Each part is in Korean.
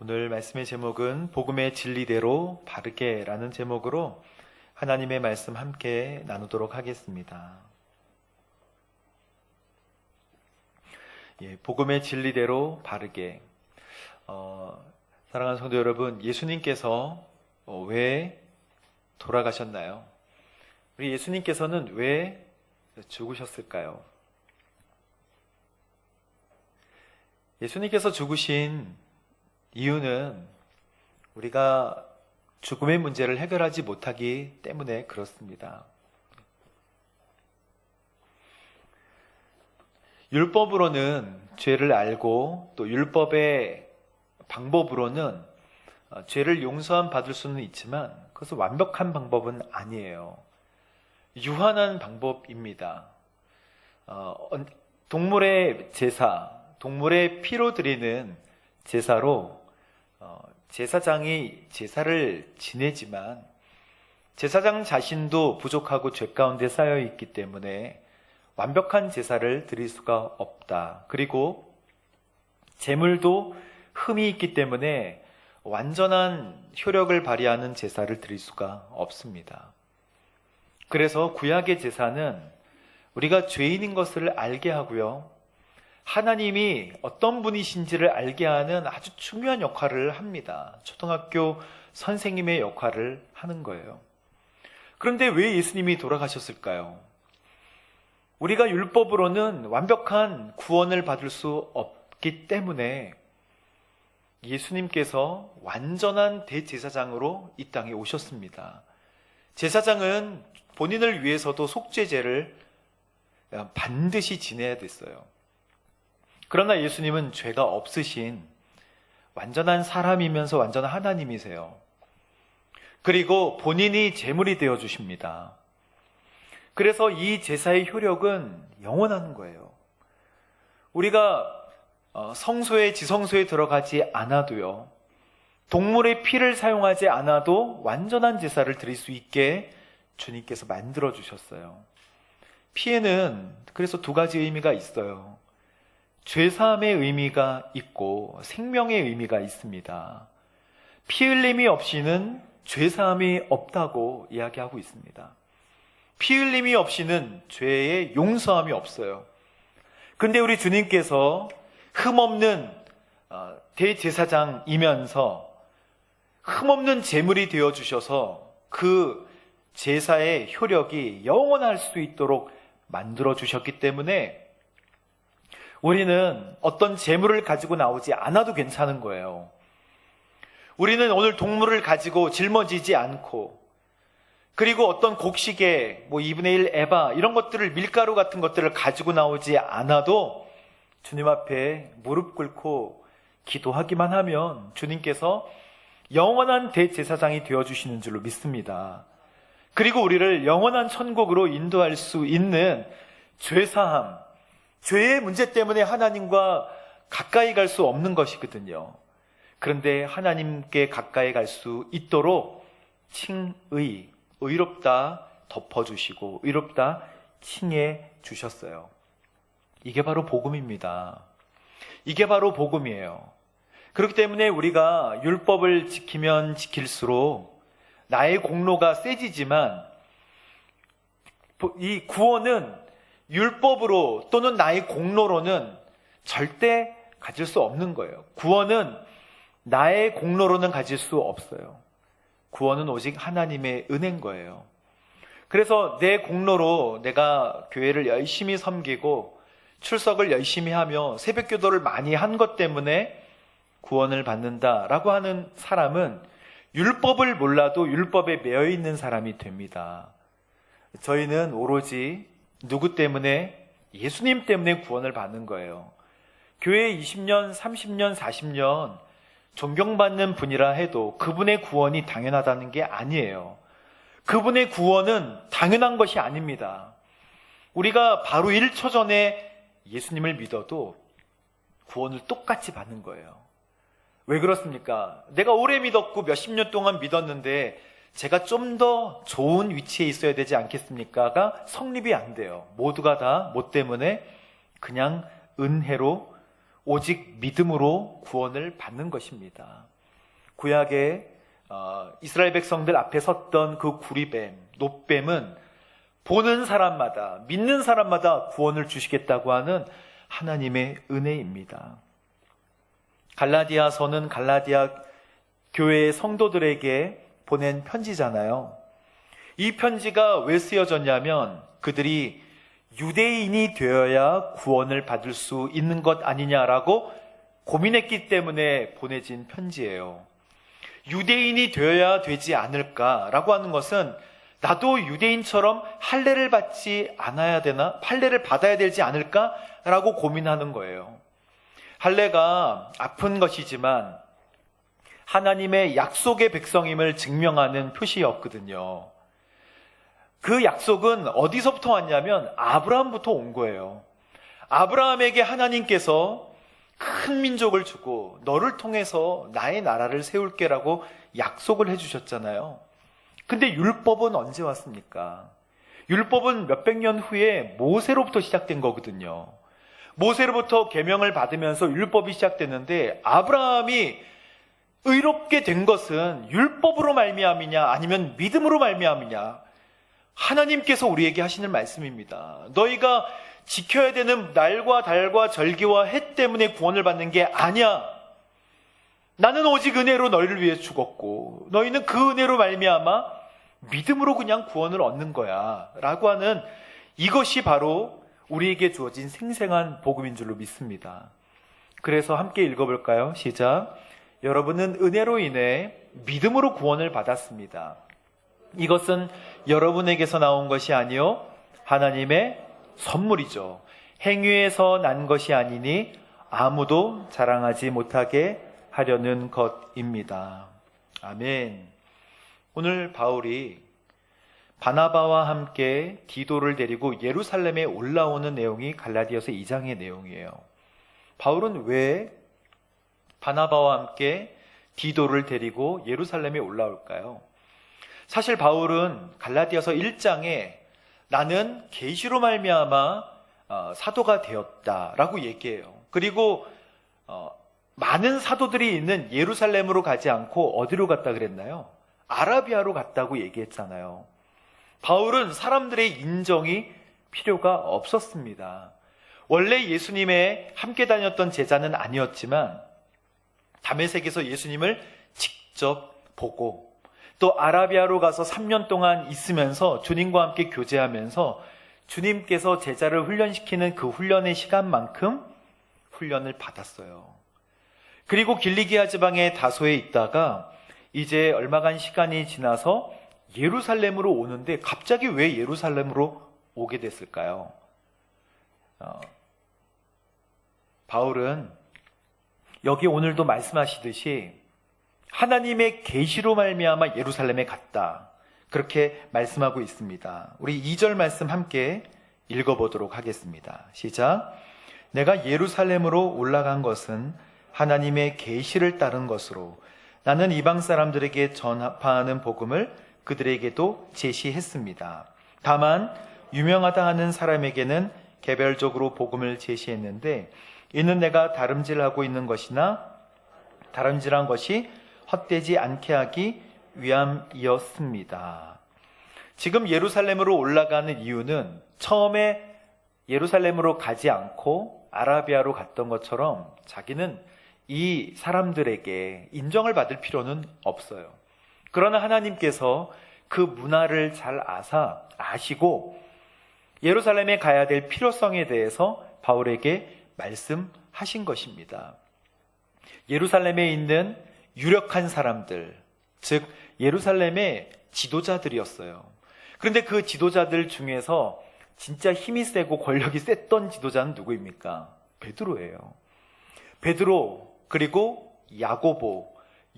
오늘 말씀의 제목은 복음의 진리대로 바르게라는 제목으로 하나님의 말씀 함께 나누도록 하겠습니다. 복음의 진리대로 바르게. 사랑하는 성도 여러분, 예수님께서 왜 돌아가셨나요? 우리 예수님께서는 왜 죽으셨을까요? 예수님께서 죽으신 이유는 우리가 죽음의 문제를 해결하지 못하기 때문에 그렇습니다. 율법으로는 죄를 알고 또 율법의 방법으로는 죄를 용서함 받을 수는 있지만 그것은 완벽한 방법은 아니에요. 유한한 방법입니다. 동물의 제사, 동물의 피로 드리는 제사로 제사장이 제사를 지내지만 제사장 자신도 부족하고 죄 가운데 쌓여 있기 때문에 완벽한 제사를 드릴 수가 없다. 그리고 제물도 흠이 있기 때문에 완전한 효력을 발휘하는 제사를 드릴 수가 없습니다. 그래서 구약의 제사는 우리가 죄인인 것을 알게 하고요, 하나님이 어떤 분이신지를 알게 하는 아주 중요한 역할을 합니다. 초등학교 선생님의 역할을 하는 거예요. 그런데 왜 예수님이 돌아가셨을까요? 우리가 율법으로는 완벽한 구원을 받을 수 없기 때문에 예수님께서 완전한 대제사장으로 이 땅에 오셨습니다. 제사장은 본인을 위해서도 속죄제를 반드시 지내야 됐어요. 그러나 예수님은 죄가 없으신 완전한 사람이면서 완전한 하나님이세요. 그리고 본인이 제물이 되어 주십니다. 그래서 이 제사의 효력은 영원한 거예요. 우리가 성소에, 지성소에 들어가지 않아도요, 동물의 피를 사용하지 않아도 완전한 제사를 드릴 수 있게 주님께서 만들어 주셨어요. 피에는 그래서 두 가지 의미가 있어요. 죄사함의 의미가 있고 생명의 의미가 있습니다. 피 흘림이 없이는 죄사함이 없다고 이야기하고 있습니다. 피 흘림이 없이는 죄의 용서함이 없어요. 그런데 우리 주님께서 흠없는 대제사장이면서 흠없는 제물이 되어주셔서 그 제사의 효력이 영원할 수 있도록 만들어 주셨기 때문에 우리는 어떤 제물을 가지고 나오지 않아도 괜찮은 거예요. 우리는 오늘 동물을 가지고 짊어지지 않고, 그리고 어떤 곡식에 2분의 1 에바 이런 것들을, 밀가루 같은 것들을 가지고 나오지 않아도 주님 앞에 무릎 꿇고 기도하기만 하면 주님께서 영원한 대제사장이 되어주시는 줄로 믿습니다. 그리고 우리를 영원한 천국으로 인도할 수 있는 죄사함, 죄의 문제 때문에 하나님과 가까이 갈 수 없는 것이거든요. 그런데 하나님께 가까이 갈 수 있도록 칭의, 의롭다 덮어주시고 의롭다 칭해 주셨어요. 이게 바로 복음입니다. 이게 바로 복음이에요. 그렇기 때문에 우리가 율법을 지키면 지킬수록 나의 공로가 세지지만 이 구원은 율법으로 또는 나의 공로로는 절대 가질 수 없는 거예요. 구원은 나의 공로로는 가질 수 없어요. 구원은 오직 하나님의 은혜인 거예요. 그래서 내 공로로 내가 교회를 열심히 섬기고 출석을 열심히 하며 새벽 기도를 많이 한 것 때문에 구원을 받는다라고 하는 사람은 율법을 몰라도 율법에 매여 있는 사람이 됩니다. 저희는 오로지 누구 때문에? 예수님 때문에 구원을 받는 거예요. 교회 20년, 30년, 40년 존경받는 분이라 해도 그분의 구원이 당연하다는 게 아니에요. 그분의 구원은 당연한 것이 아닙니다. 우리가 바로 1초 전에 예수님을 믿어도 구원을 똑같이 받는 거예요. 왜 그렇습니까? 내가 오래 믿었고 몇십 년 동안 믿었는데 제가 좀 더 좋은 위치에 있어야 되지 않겠습니까?가 성립이 안 돼요. 모두가 다 뭐 때문에? 그냥 은혜로 오직 믿음으로 구원을 받는 것입니다. 구약의 이스라엘 백성들 앞에 섰던 그 구리뱀, 놋뱀은 보는 사람마다, 믿는 사람마다 구원을 주시겠다고 하는 하나님의 은혜입니다. 갈라디아서는 갈라디아 교회의 성도들에게 보낸 편지잖아요. 이 편지가 왜 쓰여졌냐면 그들이 유대인이 되어야 구원을 받을 수 있는 것 아니냐라고 고민했기 때문에 보내진 편지예요. 유대인이 되어야 되지 않을까라고 하는 것은 나도 유대인처럼 할례를 받지 않아야 되나? 할례를 받아야 되지 않을까라고 고민하는 거예요. 할례가 아픈 것이지만 하나님의 약속의 백성임을 증명하는 표시였거든요. 그 약속은 어디서부터 왔냐면 아브라함부터 온 거예요. 아브라함에게 하나님께서 큰 민족을 주고 너를 통해서 나의 나라를 세울게라고 약속을 해주셨잖아요. 근데 율법은 언제 왔습니까? 율법은 몇백 년 후에 모세로부터 시작된 거거든요. 모세로부터 계명을 받으면서 율법이 시작됐는데 아브라함이 의롭게 된 것은 율법으로 말미암이냐 아니면 믿음으로 말미암이냐? 하나님께서 우리에게 하시는 말씀입니다. 너희가 지켜야 되는 날과 달과 절기와 해 때문에 구원을 받는 게 아니야. 나는 오직 은혜로 너희를 위해 죽었고 너희는 그 은혜로 말미암아 믿음으로 그냥 구원을 얻는 거야 라고 하는 이것이 바로 우리에게 주어진 생생한 복음인 줄로 믿습니다. 그래서 함께 읽어볼까요? 시작. 여러분은 은혜로 인해 믿음으로 구원을 받았습니다. 이것은 여러분에게서 나온 것이 아니요 하나님의 선물이죠. 행위에서 난 것이 아니니 아무도 자랑하지 못하게 하려는 것입니다. 아멘. 오늘 바울이 바나바와 함께 디도를 데리고 예루살렘에 올라오는 내용이 갈라디아서 2장의 내용이에요. 바울은 왜 바나바와 함께 디도를 데리고 예루살렘에 올라올까요? 사실 바울은 갈라디아서 1장에 나는 계시로 말미암아 사도가 되었다라고 얘기해요. 그리고 많은 사도들이 있는 예루살렘으로 가지 않고 어디로 갔다 그랬나요? 아라비아로 갔다고 얘기했잖아요. 바울은 사람들의 인정이 필요가 없었습니다. 원래 예수님의 함께 다녔던 제자는 아니었지만 다메섹에서 예수님을 직접 보고 또 아라비아로 가서 3년 동안 있으면서 주님과 함께 교제하면서 주님께서 제자를 훈련시키는 그 훈련의 시간만큼 훈련을 받았어요. 그리고 길리기아 지방의 다소에 있다가 이제 얼마간 시간이 지나서 예루살렘으로 오는데 갑자기 왜 예루살렘으로 오게 됐을까요? 바울은 여기 오늘도 말씀하시듯이 하나님의 계시로 말미암아 예루살렘에 갔다. 그렇게 말씀하고 있습니다. 우리 2절 말씀 함께 읽어보도록 하겠습니다. 시작. 내가 예루살렘으로 올라간 것은 하나님의 계시를 따른 것으로 나는 이방 사람들에게 전파하는 복음을 그들에게도 제시했습니다. 다만 유명하다 하는 사람에게는 개별적으로 복음을 제시했는데 이는 내가 다름질하고 있는 것이나 다름질한 것이 헛되지 않게 하기 위함이었습니다. 지금 예루살렘으로 올라가는 이유는 처음에 예루살렘으로 가지 않고 아라비아로 갔던 것처럼 자기는 이 사람들에게 인정을 받을 필요는 없어요. 그러나 하나님께서 그 문화를 잘 아시고 예루살렘에 가야 될 필요성에 대해서 바울에게 말씀하신 것입니다. 예루살렘에 있는 유력한 사람들, 즉 예루살렘의 지도자들이었어요. 그런데 그 지도자들 중에서 진짜 힘이 세고 권력이 셌던 지도자는 누구입니까? 베드로예요. 베드로, 그리고 야고보,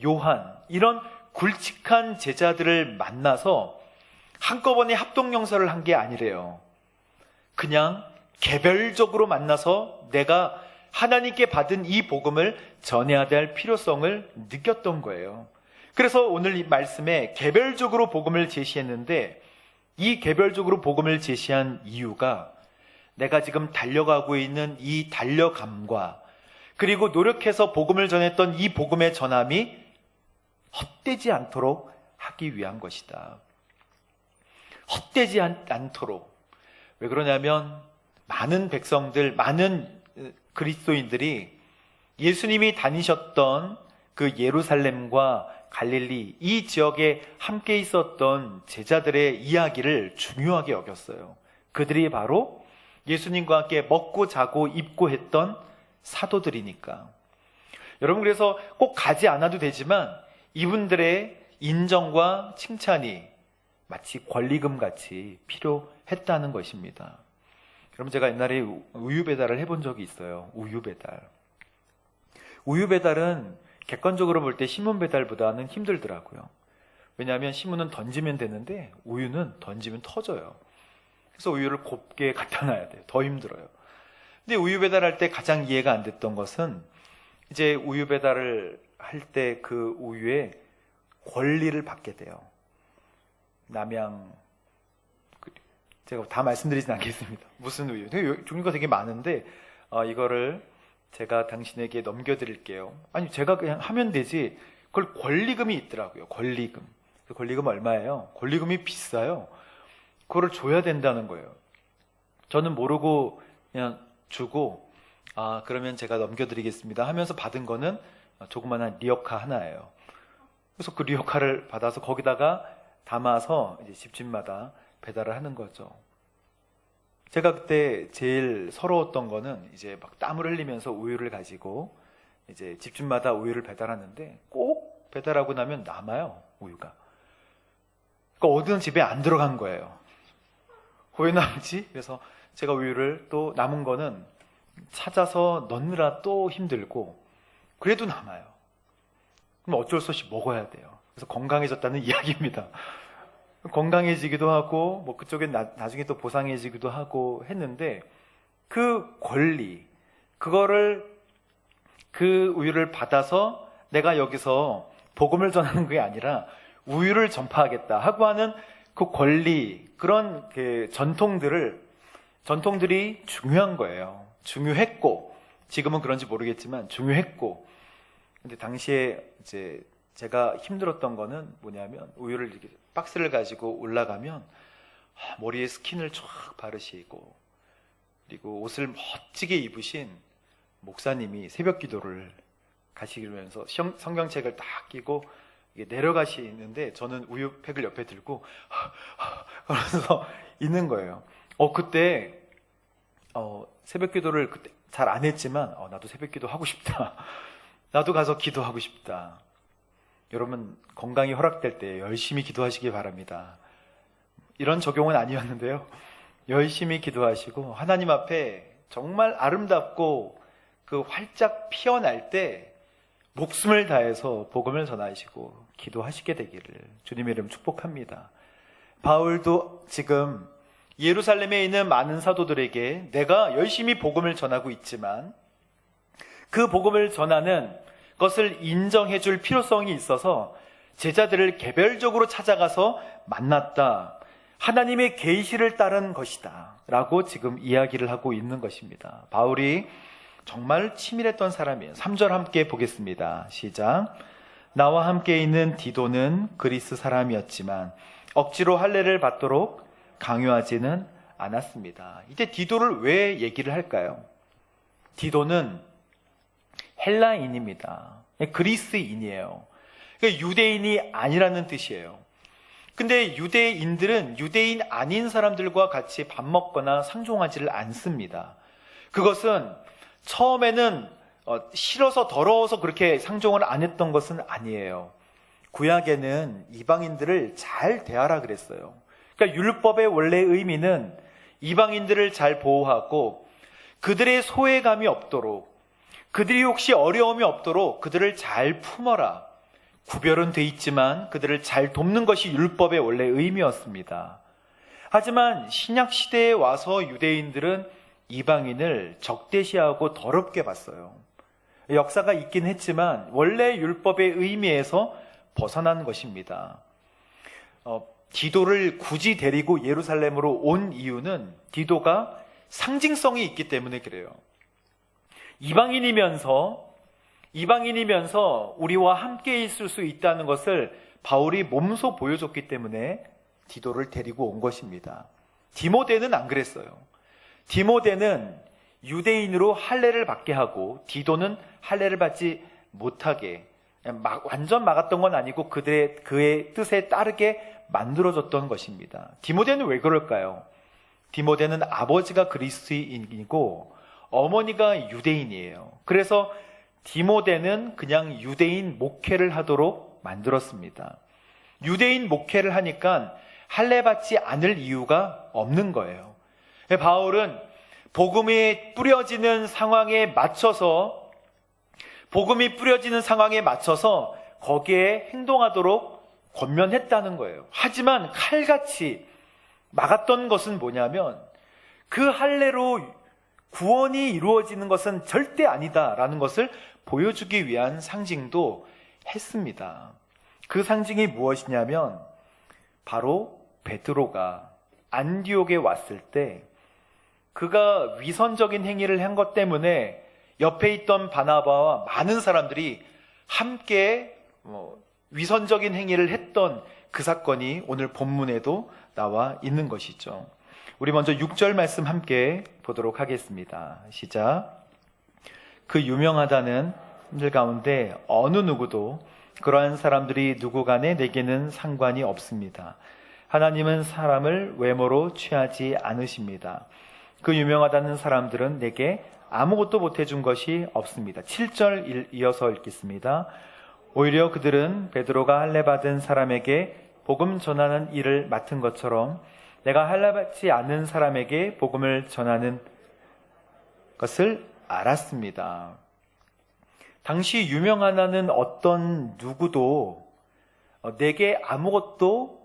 요한, 이런 굵직한 제자들을 만나서 한꺼번에 합동영사를 한 게 아니래요. 그냥 개별적으로 만나서 내가 하나님께 받은 이 복음을 전해야 될 필요성을 느꼈던 거예요. 그래서 오늘 이 말씀에 개별적으로 복음을 제시했는데 이 개별적으로 복음을 제시한 이유가 내가 지금 달려가고 있는 이 달려감과 그리고 노력해서 복음을 전했던 이 복음의 전함이 헛되지 않도록 하기 위한 것이다. 헛되지 않도록. 왜 그러냐면 많은 백성들, 많은 그리스도인들이 예수님이 다니셨던 그 예루살렘과 갈릴리 이 지역에 함께 있었던 제자들의 이야기를 중요하게 여겼어요. 그들이 바로 예수님과 함께 먹고 자고 입고 했던 사도들이니까. 여러분, 그래서 꼭 가지 않아도 되지만 이분들의 인정과 칭찬이 마치 권리금 같이 필요했다는 것입니다. 여러분, 제가 옛날에 우유 배달을 해본 적이 있어요. 우유 배달. 우유 배달은 객관적으로 볼 때 신문 배달보다는 힘들더라고요. 왜냐하면 신문은 던지면 되는데 우유는 던지면 터져요. 그래서 우유를 곱게 갖다 놔야 돼요. 더 힘들어요. 근데 우유 배달할 때 가장 이해가 안 됐던 것은 이제 우유 배달을 할 때 그 우유에 권리를 받게 돼요. 남양, 제가 다 말씀드리진 않겠습니다. 무슨 우유? 종류가 되게 많은데 이거를 제가 당신에게 넘겨드릴게요. 아니, 제가 그냥 하면 되지. 그걸 권리금이 있더라고요. 권리금. 그 권리금 얼마예요? 권리금이 비싸요. 그거를 줘야 된다는 거예요. 저는 모르고 그냥 주고, 그러면 제가 넘겨드리겠습니다 하면서 받은 거는 조그만한 리어카 하나예요. 그래서 그 리어카를 받아서 거기다가 담아서 이제 집집마다 배달을 하는 거죠. 제가 그때 제일 서러웠던 거는 이제 막 땀을 흘리면서 우유를 가지고 이제 집집마다 우유를 배달하는데 꼭 배달하고 나면 남아요, 우유가. 그러니까 어디는 집에 안 들어간 거예요. 왜 남지? 그래서 제가 우유를 또 남은 거는 찾아서 넣느라 또 힘들고 그래도 남아요. 그럼 어쩔 수 없이 먹어야 돼요. 그래서 건강해졌다는 이야기입니다. 건강해지기도 하고 뭐 그쪽에 나중에 또 보상해지기도 하고 했는데 그 권리, 그거를 그 우유를 받아서 내가 여기서 복음을 전하는 게 아니라 우유를 전파하겠다 하고 하는 그 권리, 그런 그 전통들이 중요한 거예요. 중요했고, 지금은 그런지 모르겠지만 중요했고, 근데 당시에 이제 제가 힘들었던 거는 뭐냐면 우유를 이렇게 박스를 가지고 올라가면 머리에 스킨을 쫙 바르시고 그리고 옷을 멋지게 입으신 목사님이 새벽 기도를 가시면서 성경책을 딱 끼고 내려가시는데 저는 우유팩을 옆에 들고 그러면서 있는 거예요. 그때 새벽 기도를 그때 잘 안 했지만 나도 새벽 기도 하고 싶다. 나도 가서 기도하고 싶다. 여러분, 건강이 허락될 때 열심히 기도하시기 바랍니다. 이런 적용은 아니었는데요. 열심히 기도하시고 하나님 앞에 정말 아름답고 그 활짝 피어날 때 목숨을 다해서 복음을 전하시고 기도하시게 되기를 주님의 이름 축복합니다. 바울도 지금 예루살렘에 있는 많은 사도들에게 내가 열심히 복음을 전하고 있지만 그 복음을 전하는 것을 인정해 줄 필요성이 있어서 제자들을 개별적으로 찾아가서 만났다. 하나님의 계시를 따른 것이다 라고 지금 이야기를 하고 있는 것입니다. 바울이 정말 치밀했던 사람이에요. 3절 함께 보겠습니다. 시작. 나와 함께 있는 디도는 그리스 사람이었지만 억지로 할례를 받도록 강요하지는 않았습니다. 이때 디도를 왜 얘기를 할까요? 디도는 헬라인입니다. 그리스인이에요. 그러니까 유대인이 아니라는 뜻이에요. 근데 유대인들은 유대인 아닌 사람들과 같이 밥 먹거나 상종하지를 않습니다. 그것은 처음에는 싫어서 더러워서 그렇게 상종을 안 했던 것은 아니에요. 구약에는 이방인들을 잘 대하라 그랬어요. 그러니까 율법의 원래 의미는 이방인들을 잘 보호하고 그들의 소외감이 없도록, 그들이 혹시 어려움이 없도록 그들을 잘 품어라. 구별은 돼 있지만 그들을 잘 돕는 것이 율법의 원래 의미였습니다. 하지만 신약 시대에 와서 유대인들은 이방인을 적대시하고 더럽게 봤어요. 역사가 있긴 했지만 원래 율법의 의미에서 벗어난 것입니다. 디도를 굳이 데리고 예루살렘으로 온 이유는 디도가 상징성이 있기 때문에 그래요. 이방인이면서 이방인이면서 우리와 함께 있을 수 있다는 것을 바울이 몸소 보여줬기 때문에 디도를 데리고 온 것입니다. 디모데는 안 그랬어요. 디모데는 유대인으로 할례를 받게 하고 디도는 할례를 받지 못하게 완전 막았던 건 아니고 그의 뜻에 따르게 만들어졌던 것입니다. 디모데는 왜 그럴까요? 디모데는 아버지가 그리스도인이고 어머니가 유대인이에요. 그래서 디모데는 그냥 유대인 목회를 하도록 만들었습니다. 유대인 목회를 하니까 할례 받지 않을 이유가 없는 거예요. 바울은 복음이 뿌려지는 상황에 맞춰서 거기에 행동하도록 권면했다는 거예요. 하지만 칼같이 막았던 것은 뭐냐면 그 할례로 구원이 이루어지는 것은 절대 아니다라는 것을 보여주기 위한 상징도 했습니다. 그 상징이 무엇이냐면 바로 베드로가 안디옥에 왔을 때 그가 위선적인 행위를 한 것 때문에 옆에 있던 바나바와 많은 사람들이 함께 위선적인 행위를 했던 그 사건이 오늘 본문에도 나와 있는 것이죠. 우리 먼저 6절 말씀 함께 보도록 하겠습니다. 시작. 그 유명하다는 분들 가운데 어느 누구도 그러한 사람들이 누구 간에 내게는 상관이 없습니다. 하나님은 사람을 외모로 취하지 않으십니다. 그 유명하다는 사람들은 내게 아무것도 못해준 것이 없습니다. 7절 이어서 읽겠습니다. 오히려 그들은 베드로가 할례 받은 사람에게 복음 전하는 일을 맡은 것처럼 내가 할례 받지 않은 사람에게 복음을 전하는 것을 알았습니다. 당시 유명하다는 어떤 누구도 내게 아무것도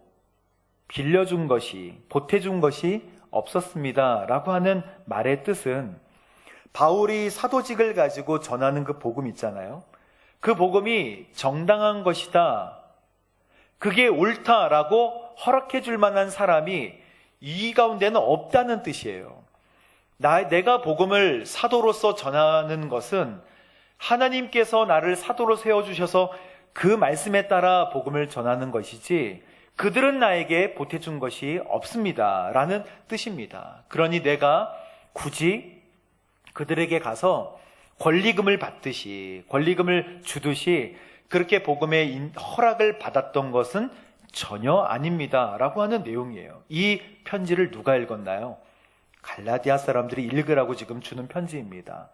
빌려준 것이, 보태준 것이 없었습니다 라고 하는 말의 뜻은 바울이 사도직을 가지고 전하는 그 복음 있잖아요. 그 복음이 정당한 것이다, 그게 옳다라고 허락해 줄 만한 사람이 이 가운데는 없다는 뜻이에요. 내가 복음을 사도로서 전하는 것은 하나님께서 나를 사도로 세워주셔서 그 말씀에 따라 복음을 전하는 것이지 그들은 나에게 보태준 것이 없습니다 라는 뜻입니다. 그러니 내가 굳이 그들에게 가서 권리금을 주듯이 그렇게 복음의 허락을 받았던 것은 전혀 아닙니다 라고 하는 내용이에요. 이 편지를 누가 읽었나요? 갈라디아 사람들이 읽으라고 지금 주는 편지입니다.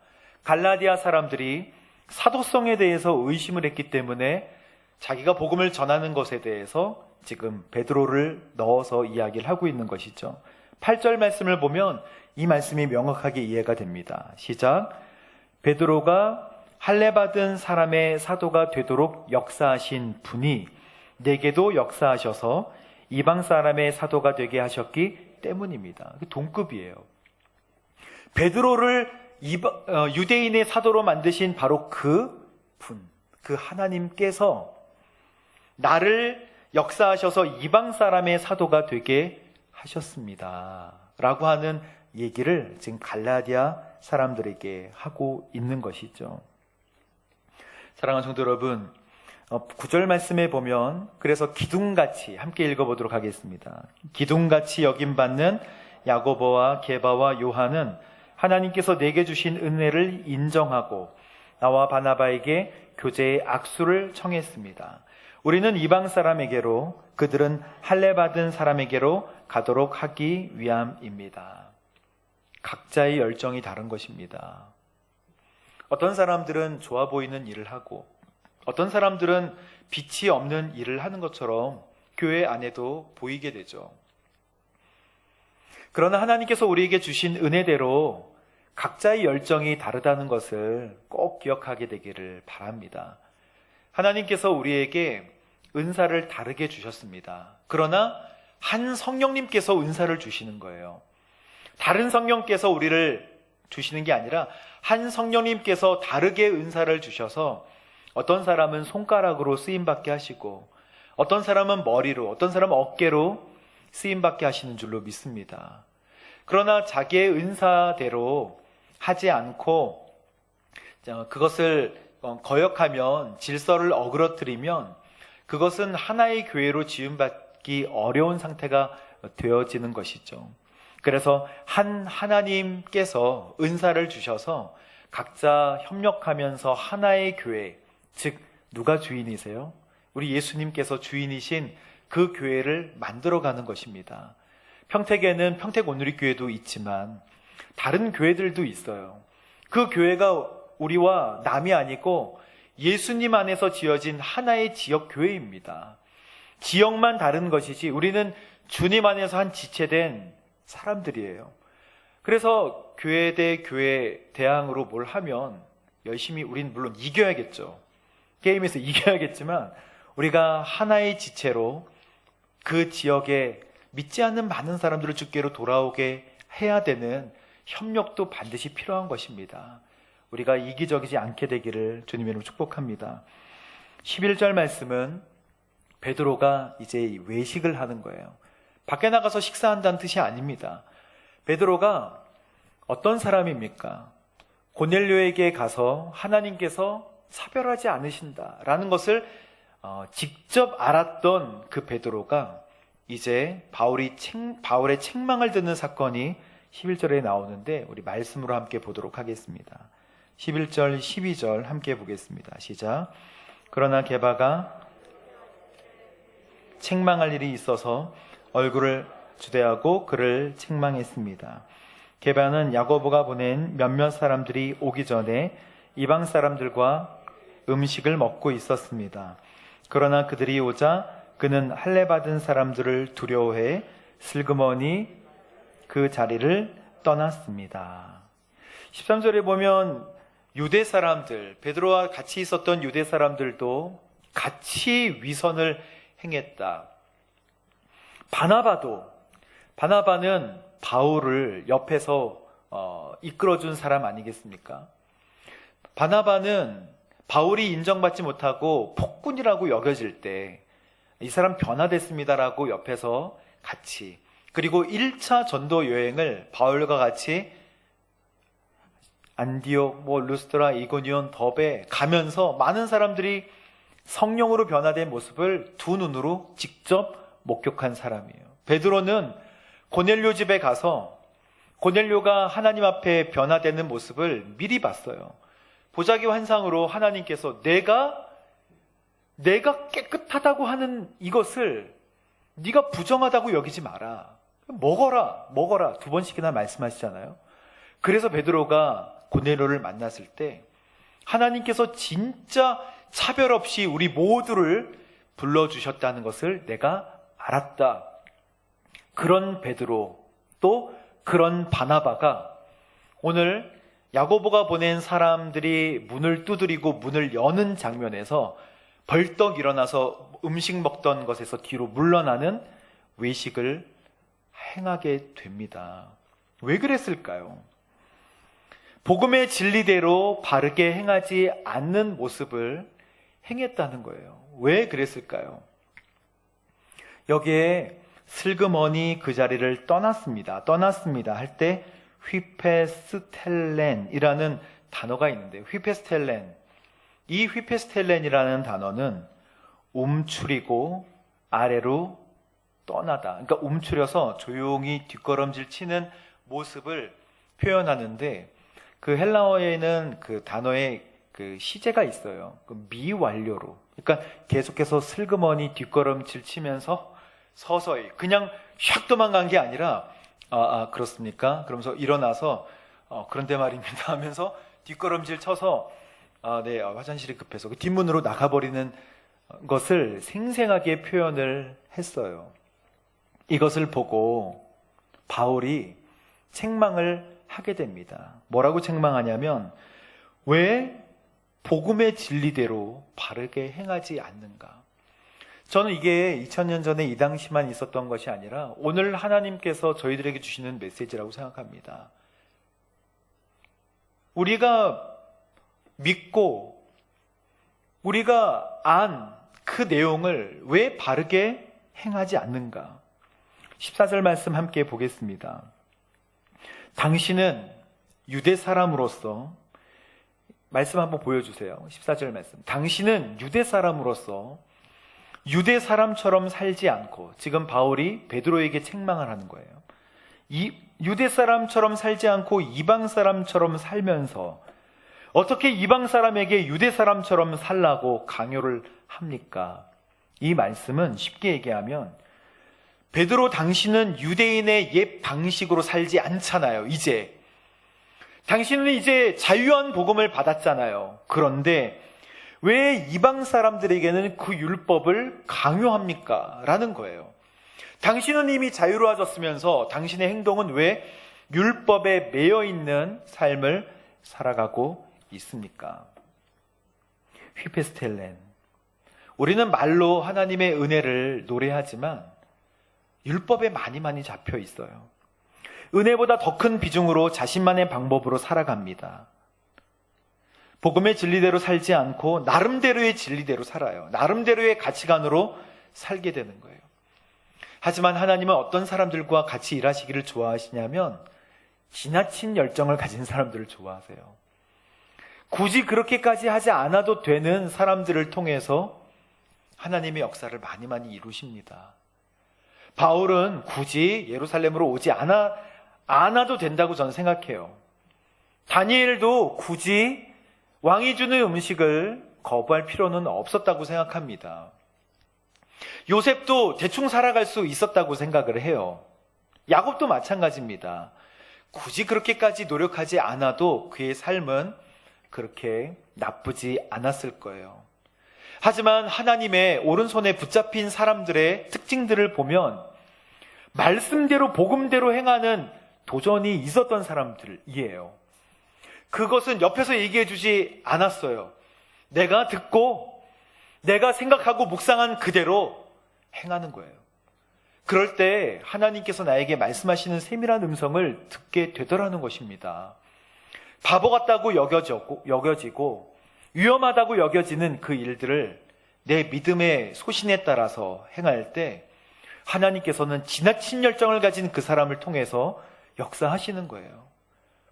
갈라디아 사람들이 사도성에 대해서 의심을 했기 때문에 자기가 복음을 전하는 것에 대해서 지금 베드로를 넣어서 이야기를 하고 있는 것이죠. 8절 말씀을 보면 이 말씀이 명확하게 이해가 됩니다. 시작. 베드로가 할례 받은 사람의 사도가 되도록 역사하신 분이 내게도 역사하셔서 이방 사람의 사도가 되게 하셨기 때문입니다. 동급이에요. 베드로를 유대인의 사도로 만드신 바로 그 분, 그 하나님께서 나를 역사하셔서 이방 사람의 사도가 되게 하셨습니다 라고 하는 얘기를 지금 갈라디아 사람들에게 하고 있는 것이죠. 사랑하는 성도 여러분, 9절 말씀에 보면 그래서 기둥같이 함께 읽어보도록 하겠습니다. 기둥같이 여김받는 야고보와 게바와 요한은 하나님께서 내게 주신 은혜를 인정하고 나와 바나바에게 교제의 악수를 청했습니다. 우리는 이방 사람에게로, 그들은 할례 받은 사람에게로 가도록 하기 위함입니다. 각자의 열정이 다른 것입니다. 어떤 사람들은 좋아 보이는 일을 하고 어떤 사람들은 빛이 없는 일을 하는 것처럼 교회 안에도 보이게 되죠. 그러나 하나님께서 우리에게 주신 은혜대로 각자의 열정이 다르다는 것을 꼭 기억하게 되기를 바랍니다. 하나님께서 우리에게 은사를 다르게 주셨습니다. 그러나 한 성령님께서 은사를 주시는 거예요. 다른 성령께서 우리를 주시는 게 아니라 한 성령님께서 다르게 은사를 주셔서 어떤 사람은 손가락으로 쓰임받게 하시고 어떤 사람은 머리로, 어떤 사람은 어깨로 쓰임받게 하시는 줄로 믿습니다. 그러나 자기의 은사대로 하지 않고 그것을 거역하면, 질서를 어그러뜨리면 그것은 하나의 교회로 지음받기 어려운 상태가 되어지는 것이죠. 그래서 하나님께서 은사를 주셔서 각자 협력하면서 하나의 교회, 즉 누가 주인이세요? 우리 예수님께서 주인이신 그 교회를 만들어가는 것입니다. 평택에는 평택온누리교회도 있지만 다른 교회들도 있어요. 그 교회가 우리와 남이 아니고 예수님 안에서 지어진 하나의 지역 교회입니다. 지역만 다른 것이지 우리는 주님 안에서 한 지체된 사람들이에요. 그래서 교회 대 교회 대항으로 뭘 하면 열심히 우린 물론 이겨야겠죠. 게임에서 이겨야겠지만 우리가 하나의 지체로 그 지역에 믿지 않는 많은 사람들을 주께로 돌아오게 해야 되는 협력도 반드시 필요한 것입니다. 우리가 이기적이지 않게 되기를 주님의 이름으로 축복합니다. 11절 말씀은 베드로가 이제 외식을 하는 거예요. 밖에 나가서 식사한다는 뜻이 아닙니다. 베드로가 어떤 사람입니까? 고넬료에게 가서 하나님께서 차별하지 않으신다라는 것을 직접 알았던 그 베드로가 이제 바울의 책망을 듣는 사건이 11절에 나오는데 우리 말씀으로 함께 보도록 하겠습니다. 11절, 12절 함께 보겠습니다. 시작. 그러나 게바가 책망할 일이 있어서 얼굴을 주대하고 그를 책망했습니다. 게바는 야고보가 보낸 몇몇 사람들이 오기 전에 이방 사람들과 음식을 먹고 있었습니다. 그러나 그들이 오자 그는 할례 받은 사람들을 두려워해 슬그머니 그 자리를 떠났습니다. 13절에 보면 유대 사람들, 베드로와 같이 있었던 유대 사람들도 같이 위선을 행했다. 바나바는 바울을 옆에서 이끌어준 사람 아니겠습니까? 바나바는 바울이 인정받지 못하고 폭군이라고 여겨질 때 이 사람 변화됐습니다라고 옆에서 같이, 그리고 1차 전도 여행을 바울과 같이 안디옥, 루스드라, 이고니온, 더베 가면서 많은 사람들이 성령으로 변화된 모습을 두 눈으로 직접 목격한 사람이에요. 베드로는 고넬료 집에 가서 고넬료가 하나님 앞에 변화되는 모습을 미리 봤어요. 보자기 환상으로 하나님께서 내가 깨끗하다고 하는 이것을 네가 부정하다고 여기지 마라. 먹어라. 두 번씩이나 말씀하시잖아요. 그래서 베드로가 고넬료를 만났을 때 하나님께서 진짜 차별 없이 우리 모두를 불러주셨다는 것을 내가 알았다. 그런 베드로, 또 그런 바나바가 오늘 야고보가 보낸 사람들이 문을 두드리고 문을 여는 장면에서 벌떡 일어나서 음식 먹던 것에서 뒤로 물러나는 외식을 행하게 됩니다. 왜 그랬을까요? 복음의 진리대로 바르게 행하지 않는 모습을 행했다는 거예요. 왜 그랬을까요? 여기에 슬그머니 그 자리를 떠났습니다 할 때 휘페스텔렌이라는 단어가 있는데, 이 휘페스텔렌이라는 단어는 움츠리고 아래로 떠나다, 그러니까 움츠려서 조용히 뒷걸음질 치는 모습을 표현하는데, 그 헬라어에는 그 단어에 그 시제가 있어요. 그 미완료로. 그러니까 계속해서 슬그머니 뒷걸음질 치면서 서서히, 그냥 샥 도망간 게 아니라 그렇습니까? 그러면서 일어나서 그런데 말입니다 하면서 뒷걸음질 쳐서 화장실이 급해서 그 뒷문으로 나가버리는 것을 생생하게 표현을 했어요. 이것을 보고 바울이 책망을 하게 됩니다. 뭐라고 책망하냐면, 왜 복음의 진리대로 바르게 행하지 않는가? 저는 이게 2000년 전에 이 당시만 있었던 것이 아니라 오늘 하나님께서 저희들에게 주시는 메시지라고 생각합니다. 우리가 믿고 우리가 안 그 내용을 왜 바르게 행하지 않는가? 14절 말씀 함께 보겠습니다. 당신은 유대 사람으로서 말씀 한번 보여주세요. 14절 말씀. 당신은 유대 사람으로서 유대 사람처럼 살지 않고, 지금 바울이 베드로에게 책망을 하는 거예요. 이 유대 사람처럼 살지 않고 이방 사람처럼 살면서 어떻게 이방 사람에게 유대 사람처럼 살라고 강요를 합니까? 이 말씀은 쉽게 얘기하면, 베드로, 당신은 유대인의 옛 방식으로 살지 않잖아요. 당신은 이제 자유한 복음을 받았잖아요. 그런데 왜 이방 사람들에게는 그 율법을 강요합니까? 라는 거예요. 당신은 이미 자유로워졌으면서 당신의 행동은 왜 율법에 매여 있는 삶을 살아가고 있습니까? 휘페스텔렌. 우리는 말로 하나님의 은혜를 노래하지만 율법에 많이 잡혀 있어요. 은혜보다 더 큰 비중으로 자신만의 방법으로 살아갑니다. 복음의 진리대로 살지 않고 나름대로의 진리대로 살아요. 나름대로의 가치관으로 살게 되는 거예요. 하지만 하나님은 어떤 사람들과 같이 일하시기를 좋아하시냐면 지나친 열정을 가진 사람들을 좋아하세요. 굳이 그렇게까지 하지 않아도 되는 사람들을 통해서 하나님의 역사를 많이 이루십니다. 바울은 굳이 예루살렘으로 오지 않아도 된다고 저는 생각해요. 다니엘도 굳이 왕이 주는 음식을 거부할 필요는 없었다고 생각합니다. 요셉도 대충 살아갈 수 있었다고 생각을 해요. 야곱도 마찬가지입니다. 굳이 그렇게까지 노력하지 않아도 그의 삶은 그렇게 나쁘지 않았을 거예요. 하지만 하나님의 오른손에 붙잡힌 사람들의 특징들을 보면 말씀대로 복음대로 행하는 도전이 있었던 사람들이에요. 그것은 옆에서 얘기해 주지 않았어요. 내가 듣고 내가 생각하고 묵상한 그대로 행하는 거예요. 그럴 때 하나님께서 나에게 말씀하시는 세밀한 음성을 듣게 되더라는 것입니다. 바보 같다고 여겨지고 위험하다고 여겨지는 그 일들을 내 믿음의 소신에 따라서 행할 때 하나님께서는 지나친 열정을 가진 그 사람을 통해서 역사하시는 거예요.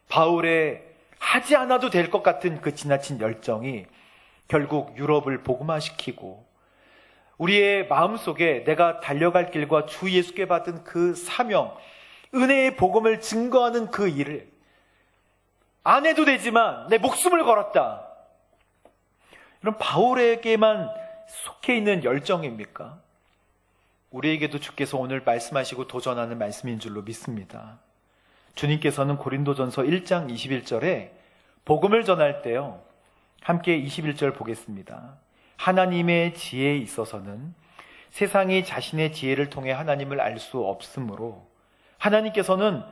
바울의 하지 않아도 될 것 같은 그 지나친 열정이 결국 유럽을 복음화시키고, 우리의 마음속에 내가 달려갈 길과 주 예수께 받은 그 사명, 은혜의 복음을 증거하는 그 일을 안 해도 되지만 내 목숨을 걸었다, 이런 바울에게만 속해 있는 열정입니까? 우리에게도 주께서 오늘 말씀하시고 도전하는 말씀인 줄로 믿습니다. 주님께서는 고린도전서 1장 21절에 복음을 전할 때요, 함께 21절 보겠습니다. 하나님의 지혜에 있어서는 세상이 자신의 지혜를 통해 하나님을 알 수 없으므로 하나님께서는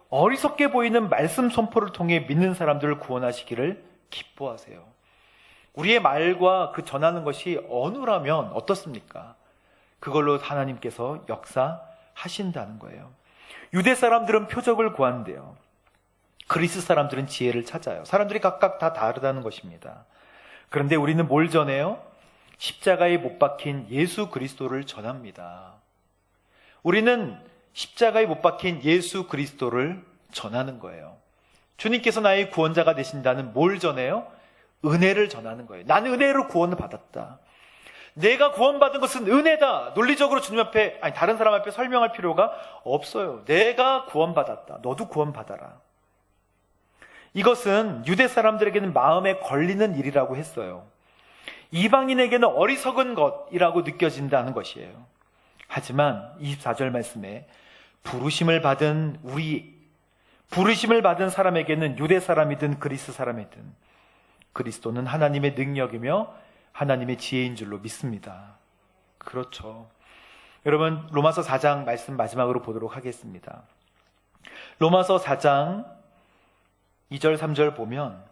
어리석게 보이는 말씀 선포를 통해 믿는 사람들을 구원하시기를 기뻐하세요. 우리의 말과 그 전하는 것이 언어라면 어떻습니까? 그걸로 하나님께서 역사하신다는 거예요. 유대 사람들은 표적을 구한대요. 그리스 사람들은 지혜를 찾아요. 사람들이 각각 다 다르다는 것입니다. 그런데 우리는 뭘 전해요? 십자가에 못 박힌 예수 그리스도를 전합니다. 우리는 십자가에 못 박힌 예수 그리스도를 전하는 거예요. 주님께서 나의 구원자가 되신다는 뭘 전해요? 은혜를 전하는 거예요. 나는 은혜로 구원을 받았다. 내가 구원받은 것은 은혜다. 논리적으로 주님 앞에, 다른 사람 앞에 설명할 필요가 없어요. 내가 구원받았다. 너도 구원받아라. 이것은 유대 사람들에게는 마음에 걸리는 일이라고 했어요. 이방인에게는 어리석은 것이라고 느껴진다는 것이에요. 하지만 24절 말씀에 부르심을 받은 사람에게는 유대 사람이든 그리스 사람이든 그리스도는 하나님의 능력이며 하나님의 지혜인 줄로 믿습니다. 그렇죠. 여러분, 로마서 4장 말씀 마지막으로 보도록 하겠습니다. 로마서 4장 2절 3절 보면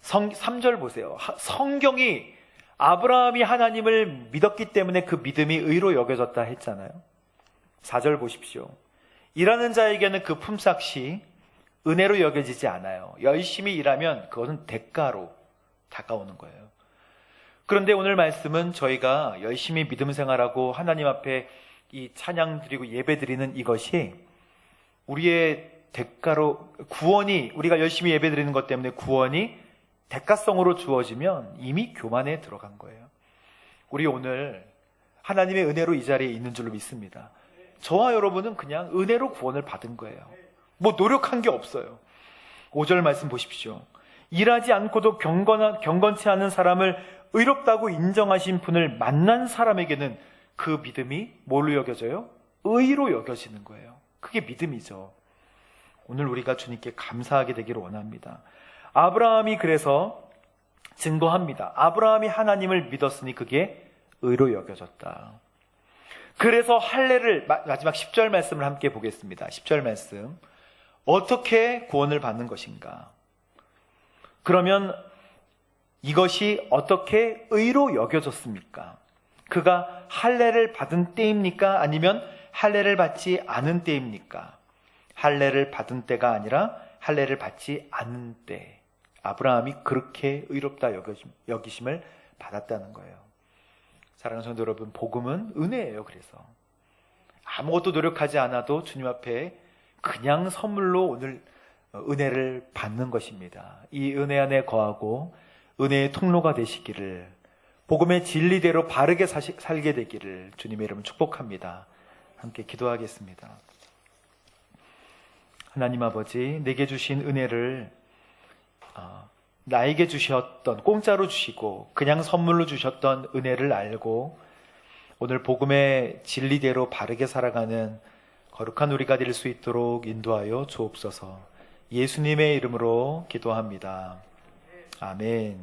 3절 보세요. 성경이 아브라함이 하나님을 믿었기 때문에 그 믿음이 의로 여겨졌다 했잖아요. 4절 보십시오. 일하는 자에게는 그 품삯이 은혜로 여겨지지 않아요. 열심히 일하면 그것은 대가로 다가오는 거예요. 그런데 오늘 말씀은 저희가 열심히 믿음 생활하고 하나님 앞에 이 찬양 드리고 예배 드리는 이것이 우리의 대가로, 구원이, 우리가 열심히 예배 드리는 것 때문에 구원이 대가성으로 주어지면 이미 교만에 들어간 거예요. 우리 오늘 하나님의 은혜로 이 자리에 있는 줄로 믿습니다. 저와 여러분은 그냥 은혜로 구원을 받은 거예요. 뭐 노력한 게 없어요. 5절 말씀 보십시오. 일하지 않고도 경건치 않은 사람을 의롭다고 인정하신 분을 만난 사람에게는 그 믿음이 뭘로 여겨져요? 의로 여겨지는 거예요. 그게 믿음이죠. 오늘 우리가 주님께 감사하게 되기를 원합니다. 아브라함이 그래서 증거합니다. 아브라함이 하나님을 믿었으니 그게 의로 여겨졌다. 그래서 할례를, 마지막 10절 말씀을 함께 보겠습니다. 10절 말씀. 어떻게 구원을 받는 것인가? 그러면 이것이 어떻게 의로 여겨졌습니까? 그가 할례를 받은 때입니까? 아니면 할례를 받지 않은 때입니까? 할례를 받은 때가 아니라 할례를 받지 않은 때, 아브라함이 그렇게 의롭다 여기심을 받았다는 거예요. 사랑하는 성도 여러분, 복음은 은혜예요. 그래서 아무것도 노력하지 않아도 주님 앞에 그냥 선물로 오늘 은혜를 받는 것입니다. 이 은혜 안에 거하고 은혜의 통로가 되시기를, 복음의 진리대로 바르게 살게 되기를 주님의 이름으로 축복합니다. 함께 기도하겠습니다. 하나님 아버지, 내게 주신 은혜를 나에게 주셨던, 공짜로 주시고 그냥 선물로 주셨던 은혜를 알고 오늘 복음의 진리대로 바르게 살아가는 거룩한 우리가 될 수 있도록 인도하여 주옵소서. 예수님의 이름으로 기도합니다. 아멘.